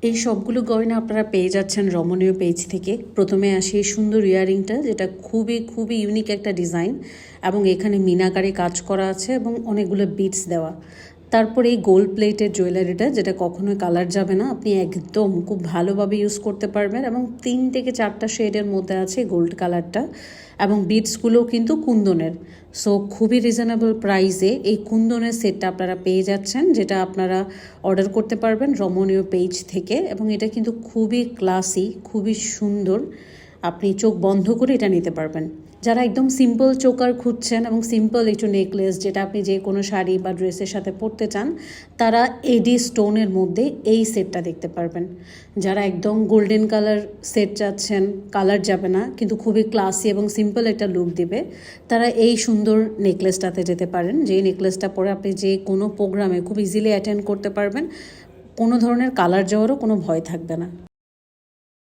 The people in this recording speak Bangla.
এই সবগুলো গয়না আপনারা পেয়ে যাচ্ছেন রমণীয় পেজ থেকে। প্রথমে আসি এই সুন্দর ইয়াররিংটা, যেটা খুবই খুবই ইউনিক একটা ডিজাইন এবং এখানে মিনাকারে কাজ করা আছে এবং অনেকগুলো বিটস দেওয়া। তারপরে এই গোল্ড প্লেটের জুয়েলারিটা, যেটা কখনোই কালার যাবে না, আপনি একদম খুব ভালোভাবে ইউজ করতে পারবেন এবং 3 থেকে 4টা শেডের মধ্যে আছে গোল্ড কালারটা এবং বিটসগুলোও কিন্তু কুন্দনের। সো খুবই রিজনেবল প্রাইসে এই কুন্দনের সেটটা আপনারা পেয়ে যাচ্ছেন, যেটা আপনারা অর্ডার করতে পারবেন রমণীয় পেজ থেকে। এবং এটা কিন্তু খুবই ক্লাসি, খুবই সুন্দর, আপনি চোখ বন্ধ করে এটা নিতে পারবেন। যারা একদম সিম্পল চোকার খুঁজছেন এবং সিম্পল একটু নেকলেস, যেটা আপনি যে কোনো শাড়ি বা ড্রেসের সাথে পরতে চান, তারা এডি স্টোনের মধ্যে এই সেটটা দেখতে পারবেন। যারা একদম গোল্ডেন কালার সেট চাচ্ছেন, কালার যাবে না কিন্তু খুবই ক্লাসি এবং সিম্পল একটা লুক দিবে, তারা এই সুন্দর নেকলেসটাতে যেতে পারেন। যেই নেকলেসটা পরে আপনি যে কোনো প্রোগ্রামে খুব ইজিলি অ্যাটেন্ড করতে পারবেন, কোনো ধরনের কালার যাওয়ারও কোনো ভয় থাকবে না।